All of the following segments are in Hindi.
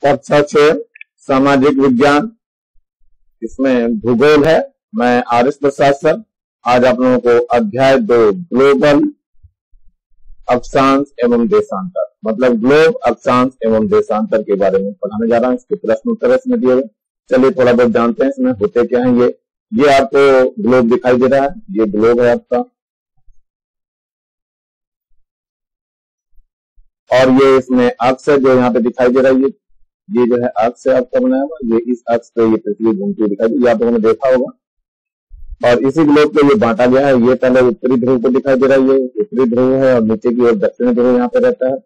कक्षा 6 सामाजिक विज्ञान, इसमें भूगोल है। मैं आर एस प्रसाद सर। आज आप लोगों को अध्याय 2 ग्लोबल अक्षांश एवं देशांतर, मतलब ग्लोब अक्षांश एवं देशांतर के बारे में पढ़ाने जा रहा हूं। इसके प्रश्न उत्तर इसमें दिए हुए। चलिए थोड़ा बहुत जानते हैं इसमें होते क्या है। ये आपको ग्लोब दिखाई दे रहा है, ये ग्लोब है आपका, और ये इसमें अक्ष है जो यहाँ पे दिखाई दे रहा है। ये जो है अक्ष है आपका बनाया हुआ, ये इस अक्ष पे ये पृथ्वी घूमती हुई दिखाई दे, ये आप लोगों ने देखा होगा। और इसी ग्लोब को ये बांटा गया है। ये पहले उत्तरी ध्रुव को दिखाई दे रहा है, ये उत्तरी ध्रुव है, और नीचे की ओर दक्षिणी ध्रुव यहाँ पे रहता है।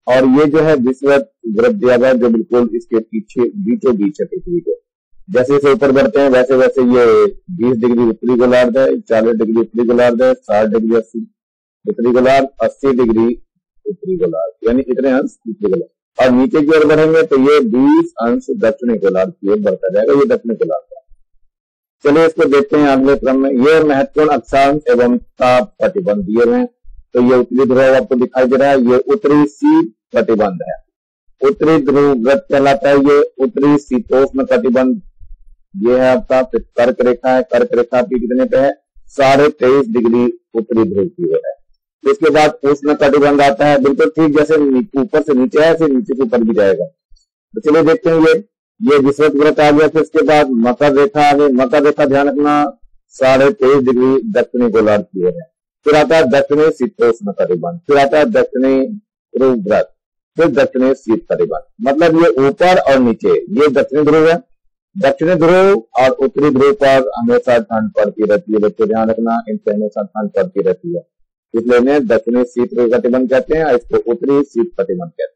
और ये जो है विषुवत वृत्त दिया गया है जो बिल्कुल इसके पीछे बीचों बीच है पृथ्वी के। जैसे जैसे ऊपर बढ़ते हैं वैसे वैसे ये 20 डिग्री उत्तरी गोलार्ध है, 40 डिग्री उत्तरी गोलार्ध है, 60 डिग्री उत्तरी गोलार्ध, 80 डिग्री उत्तरी गोलार्ध, यानी इतने अंश उत्तरी गोलार्ध। और नीचे की ओर बढ़ेंगे तो ये 20 अंश दक्षिणी गोलार्ध की ओर बढ़ता जाएगा, ये दक्षिणी गोलार्ध है। चलिए इसको देखते हैं अगले क्रम में। ये महत्वपूर्ण अक्षांश एवं ताप कटिबंध दिए हुए हैं। तो ये उत्तरी ध्रुव आपको दिखाई दे रहा है, ये उत्तरी शीत कटिबंध है। उत्तरी ध्रुव व्रत कहलाता है ये। उत्तरी शीतोष्ण कटिबंध ये है आपका। फिर कर्क रेखा है, कर्क रेखा की कितने पे है? 23.5 डिग्री उत्तरी ध्रुव की ओर है। इसके बाद उष्ण कटिबंध आता है, बिल्कुल ठीक जैसे ऊपर से नीचे है ऐसे नीचे से ऊपर भी जाएगा। तो चलिए देखते हैं ये विषुवत वृत्त आ गया। फिर इसके बाद मकर रेखा आ गई। मकर रेखा ध्यान रखना 23.5 डिग्री दक्षिणी गोलार्ध की ओर है। फिर आता है दक्षिणी शीतोष्ण कटिबंध, फिर आता है दक्षिणी ध्रुव व्रत, फिर दक्षिणी शीत कटिबंध। मतलब ये ऊपर और नीचे ये दक्षिणी ध्रुव है। दक्षिणी ध्रुव और उत्तरी ध्रुव पर हमेशा ठंड पड़ती रहती है, बच्चों ध्यान रखना, इनसे हमेशा ठंड पड़ती रहती है, इसलिए इन्हें दक्षिणी शीत कटिबंध कहते हैं, इसको उत्तरी शीत कटिबंध कहते हैं।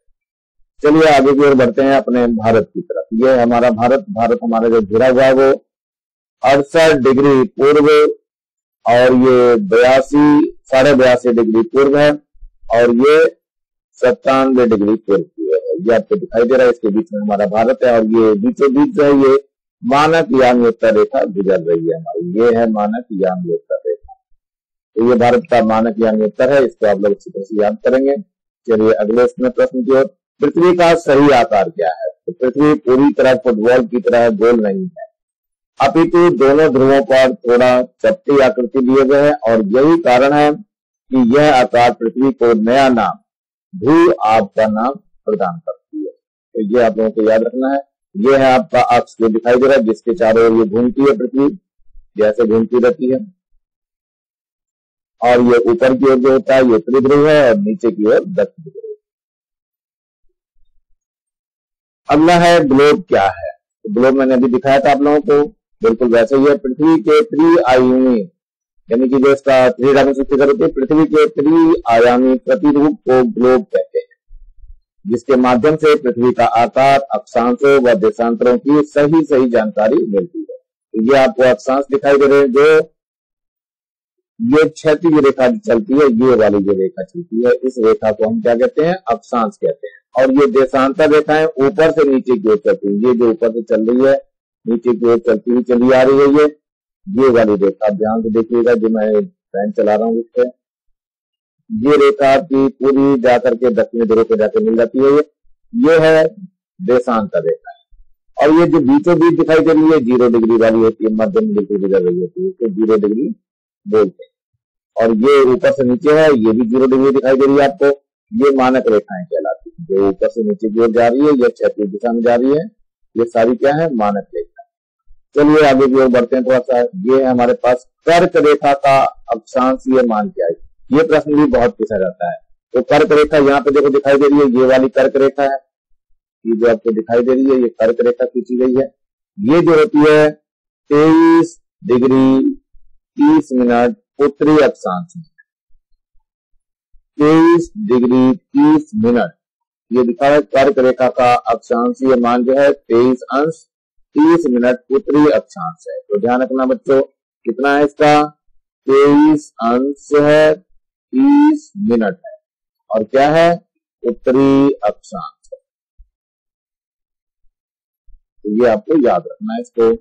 चलिए आगे की ओर बढ़ते हैं अपने भारत की तरफ। ये हमारा भारत हमारा जो घिरा हुआ है वो 68 डिग्री पूर्व और ये 82.5 डिग्री पूर्व है, और ये 97 डिग्री पूर्व की है। ये आपको दिखाई दे रहा है, इसके बीच में हमारा भारत है। और ये बीचों बीच जो है ये मानक यानी उत्तर रेखा गुजर रही है हमारी, ये है मानक यानी उत्तर रेखा। तो ये भारत का मानक यानी उत्तर है, इसको आप लोग अच्छी तरह से याद करेंगे। चलिए अगले इसमें प्रश्न की ओर। पृथ्वी का सही आकार क्या है? तो पृथ्वी पूरी तरह फुटबॉल की तरह गोल नहीं है, अपितु दोनों ध्रुवों पर थोड़ा चपटी आकृति दिए गए हैं, और यही कारण है कि यह आकार पृथ्वी को नया नाम भू आब का नाम प्रदान करती है। तो ये आप लोगों को याद रखना है। ये है आपका अक्ष जो दिखाई दे रहा है, जिसके चारों ओर ये घूमती है पृथ्वी, जैसे घूमती रहती है। और ये ऊपर की ओर जो होता है ये उत्तरी ध्रुव है, और नीचे की ओर दक्षिणी ध्रुव। अगला है ग्लोब क्या है? तो ग्लोब मैंने अभी दिखाया था आप लोगों को, बिल्कुल वैसे ही है। पृथ्वी के त्रिआयामी, यानी कि जो इसका 3 डायमेंशन फिगर होती है, पृथ्वी के त्रिआयामी प्रतिरूप को ग्लोब कहते हैं, जिसके माध्यम से पृथ्वी का आकार, अक्षांशों व देशांतरों की सही जानकारी मिलती है। तो ये आपको अक्षांश दिखाई दे रहे हैं, जो ये क्षैतिज रेखा चलती है, ये वाली जो रेखा चलती है, इस रेखा को हम क्या कहते हैं? अक्षांश कहते हैं। और ये देशांतर रेखाएं ऊपर से नीचे की ओर चलती है, ये जो ऊपर से चल रही है नीचे की ओर चलती हुई चली आ रही है, ये वाली रेखा ध्यान से देखिएगा, जो मैं फैन चला रहा हूँ इससे। ये रेखा की पूरी जाकर के दक्षिणी ध्रुव को जाकर मिल जाती है, ये है देशांतर रेखा। और ये जो बीचों बीच दिखाई दे रही है 0 डिग्री वाली होती है, मध्य में बिल्कुल गुजर रही होती है, तो 0 डिग्री बोलते हैं। और ये ऊपर से नीचे है, ये भी 0 डिग्री दिखाई दे रही है आपको, ये मानक रेखाएं कहलाती है। जो ऊपर से नीचे की ओर जा रही है, ये क्षैतिज दिशा में जा रही है, ये सारी क्या है? मानक रेखा। चलिए आगे की ओर बढ़ते हैं थोड़ा सा। ये है हमारे पास कर्क रेखा का अक्षांश, ये मान क्या है? ये प्रश्न भी बहुत पूछा जाता है। तो कर्क रेखा यहाँ पे देखो दिखाई दे रही है, ये वाली कर्क रेखा है, ये जो आपको दिखाई दे रही है, ये कर्क रेखा खींची गई है। ये जो होती है 23 डिग्री 30 मिनट उत्तरी अक्षांश, 23 डिग्री 30 मिनट ये दिखा है कर्क रेखा का अक्षांश। ये मान जो है 23 अंश 30 मिनट उत्तरी अक्षांश है। तो ध्यान रखना बच्चों, कितना है इसका? 23 अंश है, 30 मिनट है, और क्या है? उत्तरी अक्षांश है। तो ये आपको याद रखना है इसको।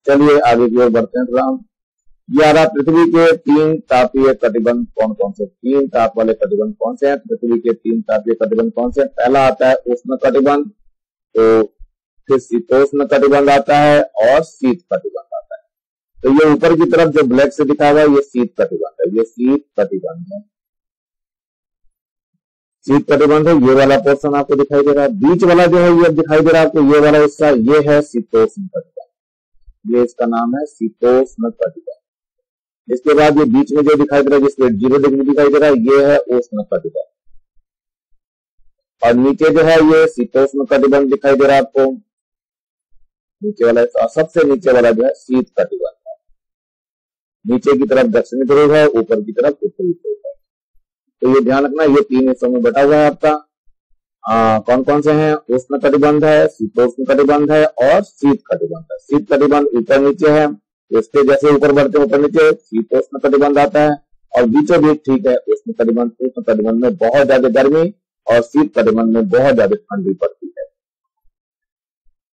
चलिए आगे की ओर बढ़ते हैं थोड़ा हम। 11 पृथ्वी के 3 तापीय कटिबंध कौन कौन से? 3 ताप वाले कटिबंध कौन से हैं? पृथ्वी के 3 तापीय कटिबंध कौन से? पहला आता है उष्ण कटिबंध, तो फिर शीतोष्ण कटिबंध आता है और शीत कटिबंध आता है। तो ये ऊपर की तरफ जो ब्लैक से दिखा हुआ है ये शीत कटिबंध है, ये शीत कटिबंध है, शीत कटिबंध है। ये वाला पोर्शन आपको दिखाई दे रहा है, बीच वाला जो है ये दिखाई दे रहा है आपको, ये वाला हिस्सा ये है शीतोष्ण कटिबंध, ये इसका नाम है शीतोष्ण कटिबंध। इसके बाद ये बीच में जो दिखाई दे रहा है जिसपे 0 डिग्री दिखाई दे रहा है ये है उष्ण कटिबंध, और नीचे जो है ये शीतोष्ण कटिबंध दिखाई दे रहा है आपको, नीचे वाला, सबसे नीचे वाला जो है शीत कटिबंध है। नीचे की तरफ दक्षिणी ध्रुव है, ऊपर की तरफ उत्तरी ध्रुव है। तो ये ध्यान रखना, ये 3 हिस्सों में बटा हुआ है आपका। कौन कौन से हैं? उष्ण कटिबंध है, शीतोष्ण कटिबंध है और शीत कटिबंध है। शीत कटिबंध ऊपर नीचे है, इसके जैसे ऊपर बढ़ते ऊपर नीचे शीतोष्ण कटिबंध आता है, और बीचों बीच ठीक है उष्ण कटिबंध। उष्ण कटिबंध में बहुत ज्यादा गर्मी और शीत कटिबंध में बहुत ज्यादा ठंडी पड़ती है।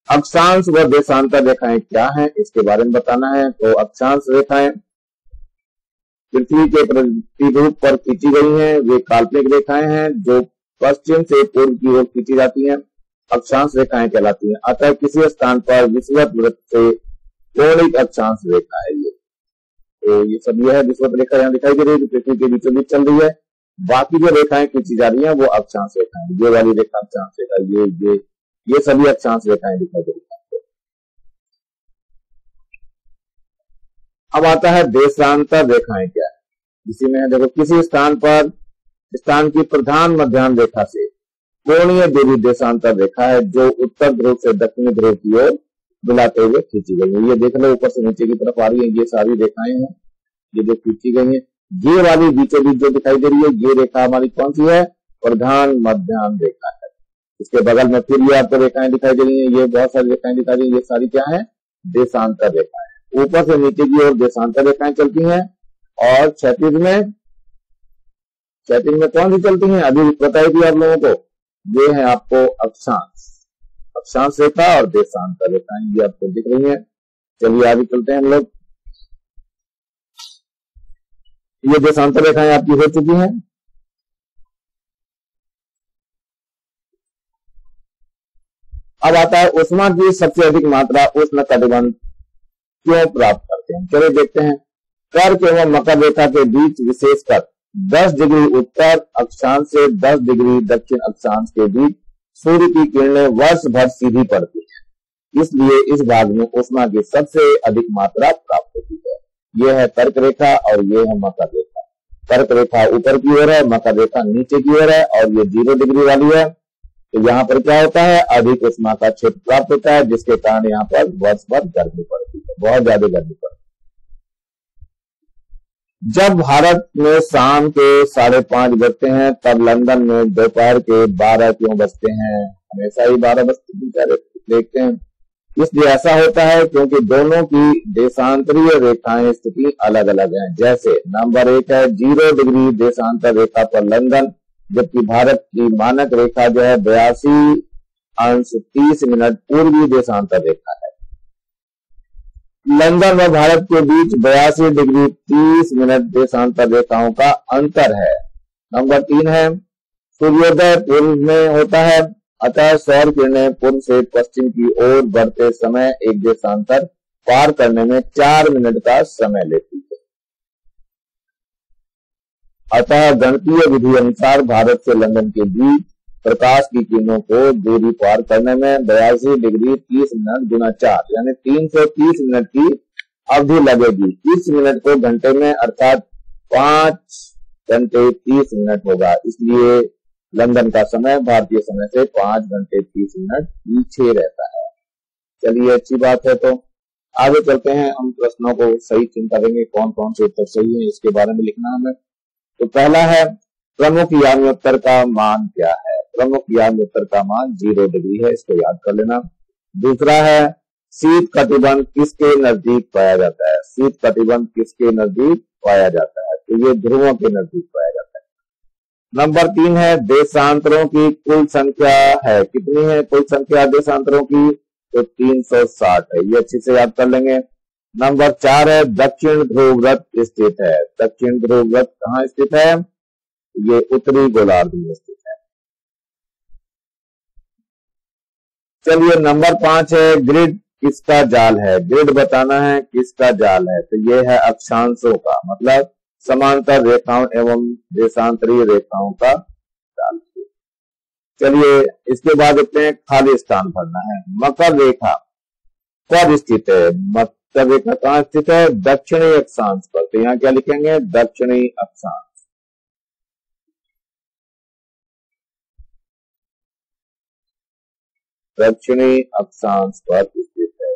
अक्षांश व देशांतर रेखाएं क्या है इसके बारे में बताना है। तो अक्षांश रेखाएं पृथ्वी के प्रतिरूप पर खींची गई हैं, वे काल्पनिक रेखाएं हैं जो पश्चिम से पूर्व की ओर खींची जाती हैं, अक्षांश रेखाएं कहलाती हैं। अतः किसी स्थान पर विषुवत वृत्त से कोणिक अक्षांश रेखा है ये। तो ये सब ये है विषुवत रेखा यहाँ दिखाई दे रही है, पृथ्वी के बीचों बीच चल रही है। बाकी जो रेखाएं खींची जा रही हैं वो अक्षांश रेखाएं, ये वाली रेखा अक्षांश रेखा, ये सभी अक्षांश रेखाएं दिखाई दे रही है। अब आता है देशांतर रेखाएं क्या है। इसी में देखो, किसी स्थान की प्रधान मध्याह्न रेखा से कोणीय दूरी देशांतर रेखा है जो उत्तर ध्रुव से दक्षिणी ध्रुव की ओर मिलाते हुए खींची गई है। ये देख लो ऊपर से नीचे की तरफ आ रही है, ये सारी रेखाएं हैं ये जो खींची गई है। ये वाली बीचों बीच जो दिखाई दे रही है ये रेखा हमारी कौन सी है? प्रधान मध्याह्न रेखा है। इसके बगल में फिर ये आपको रेखाएं दिखाई दे रही है, ये बहुत सारी रेखाएं दिखाई दे रही है, ये सारी क्या है? देशांतर रेखाएं। ऊपर से नीचे की ओर देशांतर रेखाएं चलती हैं, और क्षैतिज में कौन सी चलती हैं? अभी बताई थी आप लोगों को, ये है आपको अक्षांश रेखा और देशांतर रेखाएं, ये आपको दिख रही है। चलिए आगे चलते हैं हम लोग। ये देशांतर रेखाएं आपकी हो चुकी हैं। अब आता है ऊष्मा की सबसे अधिक मात्रा उष्ण कटिबंध क्यों प्राप्त करते हैं। चलिए देखते हैं। कर्क एवं मकर रेखा के बीच विशेषकर 10 डिग्री उत्तर अक्षांश से 10 डिग्री दक्षिण अक्षांश के बीच सूर्य की किरणें वर्ष भर सीधी पड़ती हैं, इसलिए इस भाग में ऊष्मा की सबसे अधिक मात्रा प्राप्त होती है। यह है कर्क रेखा और ये है मकर रेखा। कर्क रेखा ऊपर की ओर है, मकर रेखा नीचे की ओर है, और ये 0 डिग्री वाली है। तो यहाँ पर क्या होता है? अधिक ऊष्मा का क्षेत्र प्राप्त होता है, जिसके कारण यहाँ पर वर्ष भर गर्मी पड़ती है, बहुत ज्यादा गर्मी पड़ती है। जब भारत में शाम के 5:30 बजते हैं तब लंदन में दोपहर के 12 क्यों बजते हैं? हमेशा ही 12 बजते देखते हैं। इसलिए ऐसा होता है क्योंकि दोनों की देशांतरीय रेखाएं स्थिति अलग अलग है। जैसे नंबर 1 है 0 डिग्री देशांतर रेखा पर लंदन, जबकि भारत की मानक रेखा जो है 82°30' पूर्वी देशांतर रेखा है। लंदन व भारत के बीच 82°30' देशांतर रेखाओं का अंतर है। नंबर 3 है सूर्योदय पूर्व में होता है, अतः सौर किरणें पूर्व से पश्चिम की ओर बढ़ते समय एक देशांतर पार करने में 4 मिनट का समय लेती है। अतः गणितीय विधि अनुसार भारत से लंदन के बीच प्रकाश की किरणों को दूरी पार करने में 82°30' गुना 4 यानी 330 मिनट की अवधि लगेगी। इस मिनट को घंटे में अर्थात 5 घंटे 30 मिनट होगा। इसलिए लंदन का समय भारतीय समय से 5 घंटे 30 मिनट पीछे रहता है। चलिए अच्छी बात है। तो आगे चलते हैं, हम प्रश्नों को सही चिंता करेंगे, कौन कौन से उत्तर सही है इसके बारे में लिखना हमें। तो पहला है प्रमुख याम्योत्तर का मान क्या है। प्रमुख याम्योत्तर का मान 0 डिग्री है, इसको याद कर लेना। दूसरा है शीत कटिबंध किसके नजदीक पाया जाता है। शीत कटिबंध किसके नजदीक पाया जाता है? तो ये ध्रुवों के नजदीक पाया जाता है। नंबर 3 है देशांतरों की कुल संख्या है, कितनी है कुल संख्या देशांतरों की? तो 360 है, ये अच्छे से याद कर लेंगे। नंबर 4 है दक्षिण ध्रुव वृत्त स्थित है। दक्षिण ध्रुव वृत्त कहाँ स्थित है? ये उत्तरी गोलार्ध में स्थित है। चलिए नंबर 5 है, ग्रिड किसका जाल है। ग्रिड बताना है किसका जाल है, तो ये है अक्षांशों का, मतलब समांतर रेखाओं एवं देशांतरीय रेखाओं का जाल। चलिए इसके बाद देखते हैं खाली स्थान भरना है। मकर रेखा कब स्थित है। मकर रेखा कहाँ स्थित है, दक्षिणी अक्षांश पर, तो यहाँ क्या लिखेंगे, दक्षिणी अक्षांश। दक्षिणी अक्षांश पर स्थित है।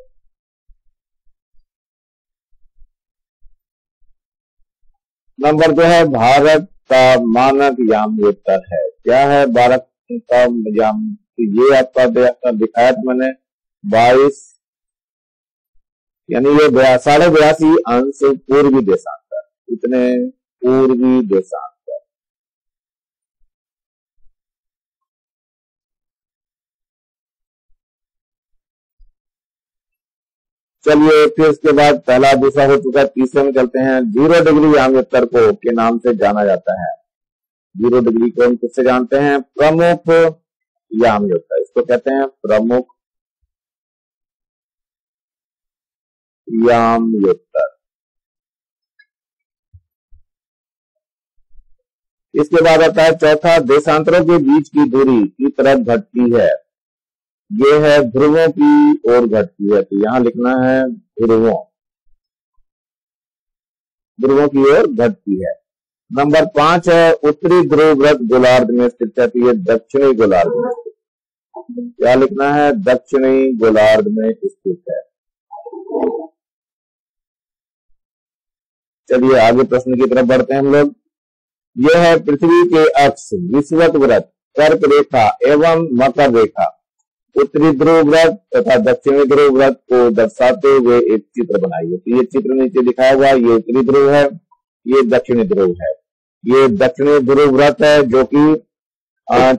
नंबर 2 है, भारत का मानक याम उत्तर है। क्या है भारत का याम, ये आपका दिखाया था मैंने 22 यानी ये 82.5 अंश पूर्वी देशांतर, इतने पूर्वी देशांतर। चलिए फिर इसके बाद पहला दूसरा हो चुका, तीसरे में चलते हैं। 0 डिग्री याम उत्तर को के नाम से जाना जाता है। 0 डिग्री को हम किससे जानते हैं, प्रमुख याम उत्तर, इसको कहते हैं प्रमुख याम उत्तर। इसके बाद आता है चौथा, देशांतरों के बीच की दूरी की तरफ घटती है। ये है ध्रुवों की ओर घटती है, तो यहां लिखना है ध्रुवों, ध्रुवों की ओर घटती है। नंबर 5 है, उत्तरी ध्रुव व्रत गोलार्ध में स्थित है, तो ये दक्षिणी गोलार्ध में स्थित, क्या लिखना है, दक्षिणी गोलार्ध में स्थित है। चलिए आगे प्रश्न की तरफ बढ़ते हैं हम लोग। यह है पृथ्वी के अक्ष विषुवत व्रत, कर्क रेखा एवं मकर रेखा, उत्तरी ध्रुव व्रत तथा दक्षिणी ध्रुव व्रत को दर्शाते हुए एक चित्र बनाइए। तो ये चित्र नीचे दिखाया हुआ, ये उत्तरी ध्रुव है, ये दक्षिणी ध्रुव है। ये दक्षिणी ध्रुव व्रत है जो कि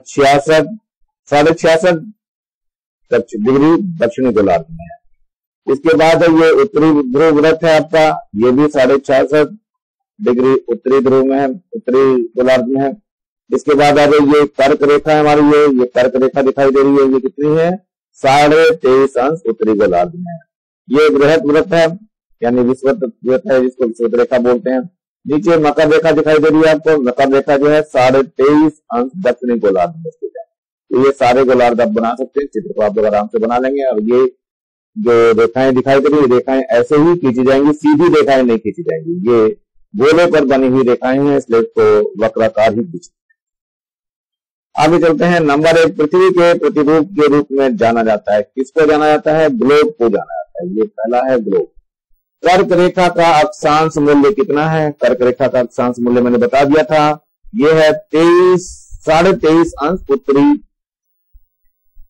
66.5 डिग्री दक्षिणी गोलार्ध में है। इसके बाद ये उत्तरी ध्रुव व्रत है आपका, ये भी 66.5 डिग्री उत्तरी ध्रुव में है, उत्तरी गोलार्ध में है। इसके बाद आ गई ये कर्क रेखा है हमारी, ये कर्क रेखा दिखाई दे रही है, ये कितनी है, 23.5 अंश उत्तरी गोलार्ध में है। ये बृहत व्रत है, यानी विषुवत व्रत है, जिसको विषुवत रेखा बोलते हैं। नीचे मकर रेखा दिखाई दे रही है आपको, मकर रेखा जो है 23.5 अंश दक्षिणी गोलार्ध में स्थित है। तो ये सारे गोलार्ध आप बना सकते हैं, चित्र को आप लोग आराम से बना लेंगे। और ये जो रेखाएं दिखाई दे रही है, रेखाएं ऐसे ही खींची जाएंगी, सीधी रेखाएं नहीं खींची जाएंगी, ये गोले पर बनी हुई रेखाएं हैं, इसलिए इसको वक्राकार ही खींची। आगे चलते हैं। नंबर 1, पृथ्वी के प्रतिरूप के रूप में जाना जाता है, किसको जाना जाता है, ग्लोब को जाना जाता है। ये पहला है ग्लोब। कर्क रेखा का अक्षांश मूल्य कितना है, कर्क रेखा का अक्षांश मूल्य मैंने बता दिया था, ये है 23.5 अंश उत्तरी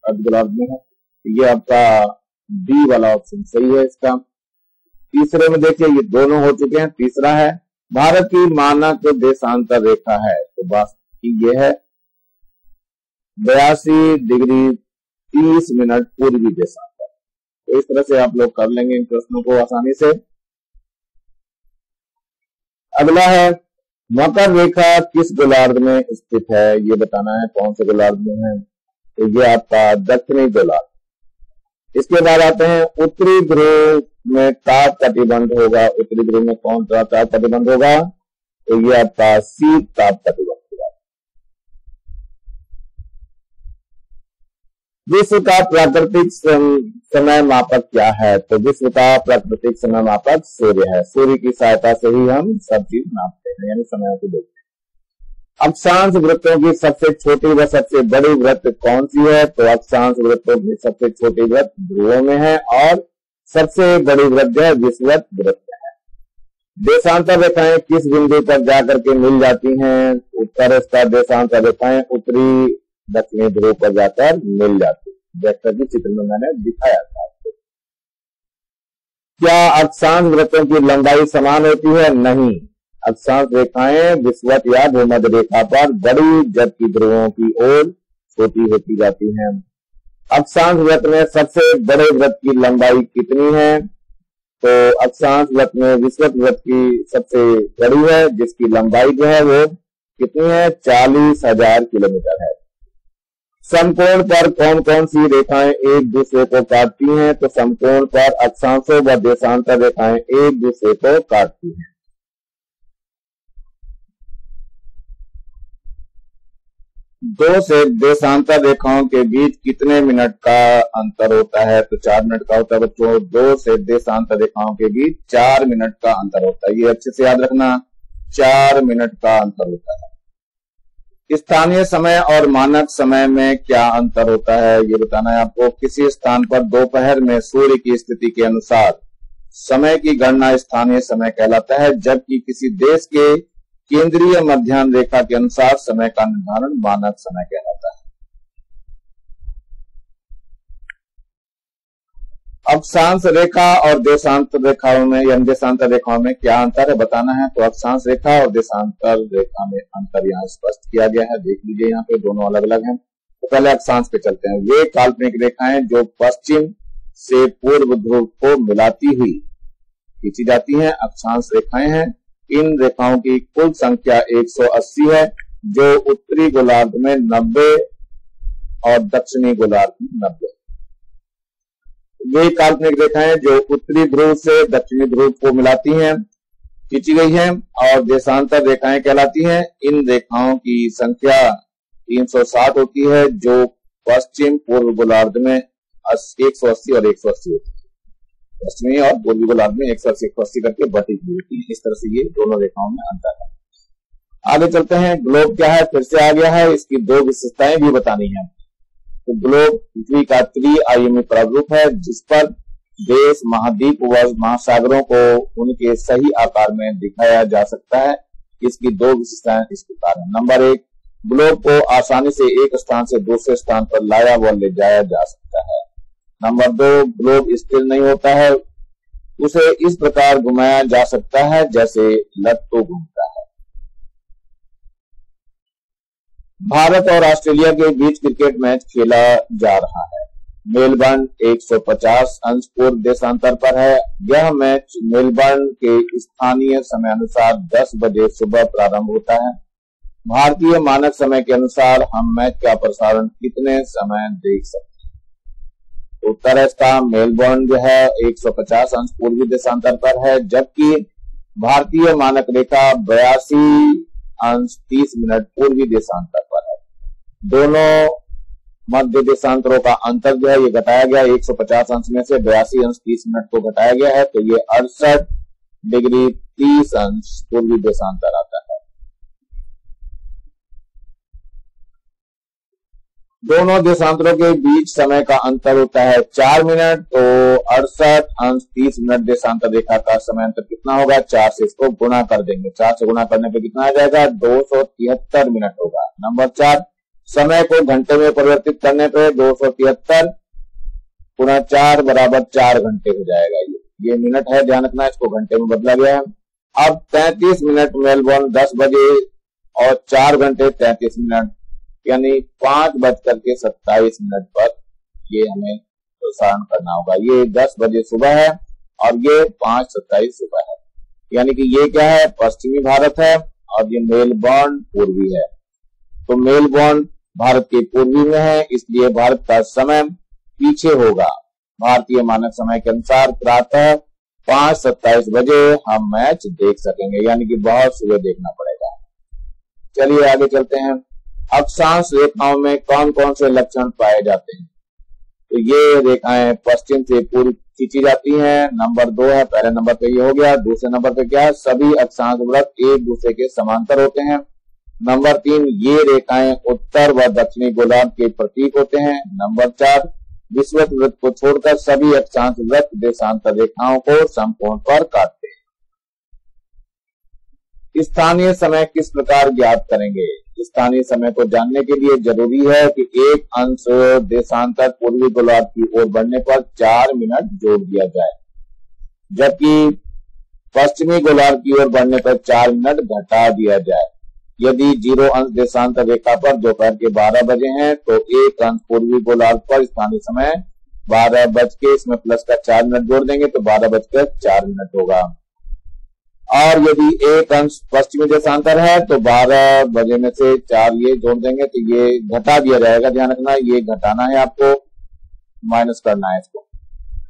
अर्धगोलार्ध में है। ये आपका डी वाला ऑप्शन सही है इसका। तीसरे में देखिए ये दोनों हो चुके हैं। तीसरा है, भारत की मानक देशांतर रेखा है, तो बाकी ये है 82 डिग्री 30 मिनट पूर्वी देशांतर। तो इस तरह से आप लोग कर लेंगे इन प्रश्नों को आसानी से। अगला है, मकर रेखा किस गोलार्ध में स्थित है, ये बताना है कौन से गोलार्ध में है, तो ये आपका दक्षिणी गोलार्ध। इसके बाद आते हैं, उत्तरी ध्रुव में ताप कटिबंध होगा, उत्तरी ध्रुव में कौन सा ताप कटिबंध होगा, तो ये आपका शीत ताप कटिबंध होगा। विश्व का प्राकृतिक समय मापक क्या है, तो विश्व का प्राकृतिक समय मापक सूर्य है। सूर्य की सहायता से ही हम सब चीज नापते हैं, यानी समय को देखते हैं। अक्षांश वृत्तों की सबसे छोटी व सबसे बड़ी वृत्त कौन सी है, तो अक्षांश वृत्तों की सबसे छोटी वृत्त ध्रुवों में है और सबसे बड़ी वृत्त जो है विषुवत वृत्त है। देशांतर रेखाएं किस बिंदु पर जाकर के मिल जाती हैं, उत्तर स्टार देशांतर रेखाएं उत्तरी दक्षिणी ध्रुव पर जाकर मिल जाती है, जैसा कि चित्र में मैंने दिखाया था आपको। क्या अक्षांश वृत्तों की लंबाई समान होती है, नहीं। अक्षांश रेखाएं विषुवत या भूमध्य रेखा पर बड़ी जबकि ध्रुवों की ओर छोटी होती जाती हैं। अक्षांश वृत्त में सबसे बड़े वृत्त की लंबाई कितनी है, तो अक्षांश वृत्त में विषुवत वृत्त की सबसे बड़ी है, जिसकी लंबाई जो है वो कितनी है, 40,000 किलोमीटर है। समकोण पर कौन कौन सी रेखाएं एक दूसरे को काटती हैं? तो समकोण पर अक्षांशों व देशांतर रेखाएं एक दूसरे को काटती हैं। दो से देशांतर रेखाओं के बीच कितने मिनट का अंतर होता है? तो 4 मिनट का होता है बच्चों। दो से देशांतर रेखाओं के बीच 4 मिनट का अंतर होता है। ये अच्छे से याद रखना, 4 मिनट का अंतर होता है। स्थानीय समय और मानक समय में क्या अंतर होता है, ये बताना है आपको। किसी स्थान पर दोपहर में सूर्य की स्थिति के अनुसार समय की गणना स्थानीय समय कहलाता है, जबकि किसी देश के केंद्रीय मध्याह्न रेखा के अनुसार समय का निर्धारण मानक समय कहलाता है। अक्षांश रेखा और देशांतर रेखाओं में या देशांतर रेखाओं में क्या अंतर है बताना है। तो अक्षांश रेखा और देशांतर रेखा में अंतर यहाँ स्पष्ट किया गया है, देख लीजिए यहाँ पे दोनों अलग अलग हैं। तो पहले अक्षांश पे चलते हैं। वे काल्पनिक रेखाएं जो पश्चिम से पूर्व ध्रुव को मिलाती हुई खींची जाती हैं, अक्षांश रेखाएं हैं। इन रेखाओं की कुल संख्या 180 है, जो उत्तरी गोलार्ध में 90 और दक्षिणी गोलार्ध में 90। वे काल्पनिक रेखाएं जो उत्तरी ध्रुव से दक्षिणी ध्रुव को मिलाती हैं खींची गई हैं और देशांतर रेखाएं कहलाती हैं। इन रेखाओं की संख्या 360 होती है, जो पश्चिम पूर्व गोलार्ध में 180 और 180 होती है। पश्चिमी और पूर्वी गोलार्ध में 180 करके बटी हुई होती है। इस तरह से ये दोनों रेखाओं में अंतर है। आगे चलते हैं। ग्लोब क्या है, फिर से आ गया है, इसकी 2 विशेषताएं भी बतानी है। तो ग्लोब पृथ्वी का त्रिआयामी प्रारूप है, जिस पर देश, महाद्वीप व महासागरों को उनके सही आकार में दिखाया जा सकता है। इसकी 2 विशेषताएं इस प्रकार है। नंबर 1, ग्लोब को आसानी से एक स्थान से दूसरे स्थान पर लाया व ले जाया जा सकता है। नंबर 2, ग्लोब स्थिर नहीं होता है, उसे इस प्रकार घुमाया जा सकता है जैसे लट्टू घूमता है। भारत और ऑस्ट्रेलिया के बीच क्रिकेट मैच खेला जा रहा है। मेलबर्न 150 अंश पूर्व देशांतर पर है। यह मैच मेलबर्न के स्थानीय समय अनुसार 10 बजे सुबह प्रारंभ होता है। भारतीय मानक समय के अनुसार हम मैच का प्रसारण कितने समय देख सकते हैं? उत्तर है इसका मेलबर्न जो है 150 अंश पूर्वी देशांतर पर है, जबकि भारतीय मानक रेखा 82 अंश 30 मिनट पूर्वी देशांतर पर है। दोनों मध्य देशांतरों का अंतर जो है ये घटाया गया। 150 अंश में से 82 अंश 30 मिनट को घटाया गया है, तो ये 68 डिग्री 30 अंश पूर्वी देशांतर आता है। दोनों देशांतरों के बीच समय का अंतर होता है 4 मिनट, तो 68 अंश 30 मिनट देशांतर रेखा का समय अंतर कितना होगा? 4 से इसको गुणा कर देंगे। 4 से गुणा करने पे कितना आ जाएगा? 273 मिनट होगा। नंबर 4, समय को घंटे में परिवर्तित करने पे 273 गुणा 4 बराबर 4 घंटे हो जाएगा। ये मिनट है, ध्यान रखना, इसको घंटे में बदला गया है। अब 33 मिनट मेलबर्न 10 बजे और 4 घंटे 33 मिनट यानी 5:27 पर ये हमें प्रसारण करना होगा। ये 10 बजे सुबह है और ये 5:27 सुबह है, यानी कि ये क्या है? पश्चिमी भारत है और ये मेलबर्न पूर्वी है। तो मेलबर्न भारत के पूर्वी में है, इसलिए भारत का समय पीछे होगा। भारतीय मानक समय के अनुसार प्रातः 5:27 बजे हम मैच देख सकेंगे, यानी कि बहुत सुबह देखना पड़ेगा। चलिए आगे चलते हैं। अक्षांश रेखाओं में कौन कौन से लक्षण पाए जाते हैं? तो ये रेखाएं पश्चिम से पूर्व खींची जाती हैं। नंबर 2 है, पहले नंबर पे ये हो गया। दूसरे नंबर पे क्या है? सभी अक्षांश वृत्त एक दूसरे के समांतर होते हैं। नंबर 3, ये रेखाएं उत्तर व दक्षिणी गोलार्ध के प्रतीक होते हैं। नंबर 4, विषुवत वृत्त को छोड़कर सभी अक्षांश वृत्त देशांतर रेखाओं को समकोण पर काटते हैं। स्थानीय समय किस प्रकार ज्ञात करेंगे? स्थानीय समय को जानने के लिए जरूरी है कि एक अंश देशांतर पूर्वी गोलार्ध की ओर बढ़ने पर 4 मिनट जोड़ दिया जाए, जबकि पश्चिमी गोलार्ध की ओर बढ़ने पर 4 मिनट घटा दिया जाए। यदि 0 अंश देशांतर रेखा पर दोपहर के 12 बजे हैं, तो 1 अंश पूर्वी गोलार्ध पर स्थानीय समय 12 बज के इसमें प्लस का 4 मिनट जोड़ देंगे तो 12 बजकर 4 मिनट होगा। और यदि एक अंश पश्चिमी देशांतर है तो 12 बजे में से 4 ये जोड़ देंगे तो ये घटा दिया जाएगा। ध्यान रखना, ये घटाना है आपको, माइनस करना है इसको।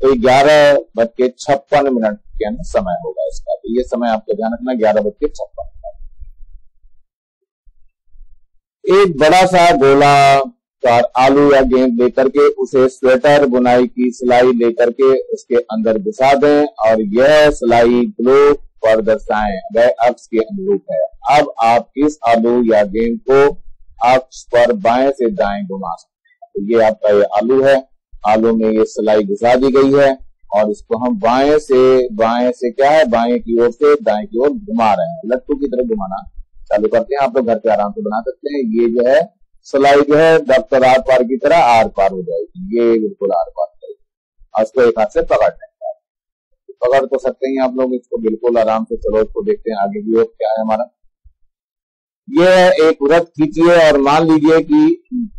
तो 11:56 के अंदर समय होगा इसका। तो ये समय आपको ध्यान रखना, 11:56। एक बड़ा सा गोलाकार आलू या गेंद लेकर के उसे स्वेटर बुनाई की सिलाई लेकर के उसके अंदर घुसा दें और यह सिलाई ग्लोब पर दर्शाएं वह अक्ष के अनुरूप है। अब आप इस आलू या गेंद को अक्ष पर बाएं से दाएं घुमा सकते हैं। तो ये आपका ये आलू है, आलू में ये सिलाई घुसा दी गई है और इसको हम बाएं से क्या है, बाएं की ओर से दाएं की ओर घुमा रहे हैं। लट्टू की तरह घुमाना चालू करते हैं। आप लोग घर पे आराम से बना सकते हैं। ये जो है सिलाई जो है डॉक्टर आर पार की तरह आर पार हो जाएगी, ये बिल्कुल आर पार हो जाएगी। और इसको एक हाथ से पकड़ लेंगे, पकड़ तो सकते हैं आप लोग इसको बिल्कुल आराम से। चलो इसको देखते हैं आगे भी और क्या है हमारा। ये एक वृत्त खींचिए और मान लीजिए कि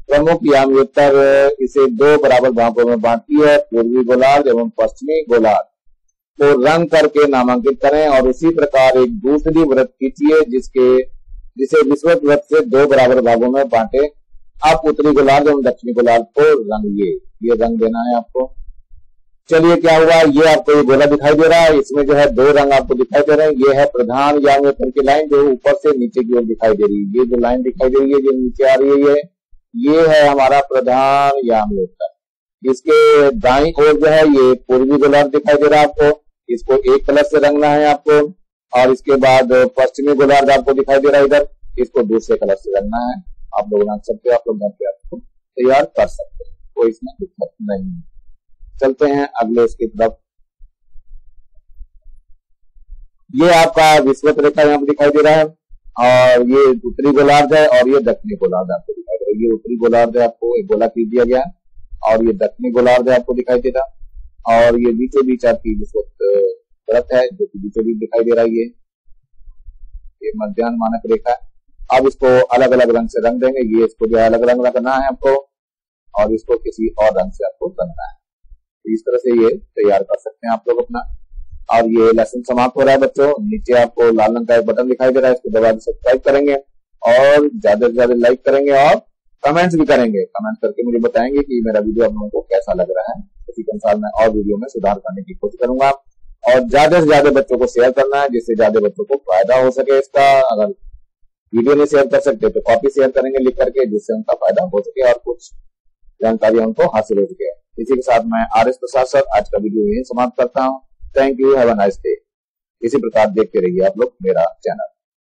प्रमुख यामी-उत्तर इसे 2 बराबर भागों में बांटती है। पूर्वी गोलार्ध एवं पश्चिमी गोलार्ध को रंग करके नामांकित करें और उसी प्रकार एक दूसरी वृत्त खींचिए जिसे विषुवत वृत्त से 2 बराबर भागों में बांटे। आप उत्तरी गोलार्ध एवं दक्षिणी गोलार्ध को रंगिए, ये रंग देना है आपको। चलिए क्या हुआ, ये आपको ये गोला दिखाई दे रहा है, इसमें जो है 2 रंग आपको दिखाई दे रहे हैं। ये है प्रधान यामी-उत्तर की लाइन जो ऊपर से नीचे की ओर दिखाई दे रही है। ये जो लाइन दिखाई दे रही है जो नीचे आ रही है ये है हमारा प्रधान यामी-उत्तर। इसके दाईं ओर जो है ये पूर्वी गोलार्ध दिखाई दे रहा है आपको, इसको एक कलर से रंगना है आपको। और इसके बाद पश्चिमी गोलार्ध आपको दिखाई दे रहा है इधर, इसको दूसरे कलर से रंगना है। आप लोग रंग सकते हो, आप लोग घर पे आपको तैयार कर सकते हैं, कोई इसमें दिक्कत नहीं है। चलते हैं अगले इसकी तरफ। ये आपका विषुवत रेखा यहाँ पे दिखाई दे रहा है और ये उत्तरी गोलार्ध है और ये दक्षिणी गोलार्ध आपको दिखाई दे रहा है। ये उत्तरी गोलार्ध है, आपको एक गोला खींच दिया गया और ये दक्षिणी गोलार्ध है आपको दिखाई दे रहा। और ये बीचों बीच आपकी विषुवत वृत्त है जो कि बीचों बीच दिखाई दे रहा है। ये मध्याह्न मानक रेखा है। अब इसको अलग अलग रंग से रंग देंगे। ये इसको जो है अलग रंग करना है आपको और इसको किसी और रंग से आपको करना है। इस तरह से ये तैयार कर सकते हैं आप लोग अपना। और ये लेसन समाप्त हो रहा है बच्चों। नीचे आपको लाल रंग का एक बटन दिखाई दे रहा है, इसको दबा के सब्सक्राइब करेंगे और ज्यादा से ज्यादा लाइक करेंगे और कमेंट्स भी करेंगे। कमेंट करके मुझे बताएंगे कि मेरा वीडियो आप लोगों को कैसा लग रहा है। इसी के अनुसार मैं और वीडियो में सुधार करने की कोशिश करूंगा और ज्यादा से ज्यादा बच्चों को शेयर करना है जिससे ज्यादा बच्चों को फायदा हो सके इसका। अगर वीडियो नहीं शेयर कर सकते तो कॉपी शेयर करेंगे लिख करके, जिससे उनका फायदा हो सके और कुछ जानकारी उनको हासिल हो सके। इसी के साथ मैं RS प्रसाद सर आज का वीडियो यही समाप्त करता हूँ। Thank you, have a nice day. इसी प्रकार देखते रहिए आप लोग मेरा चैनल।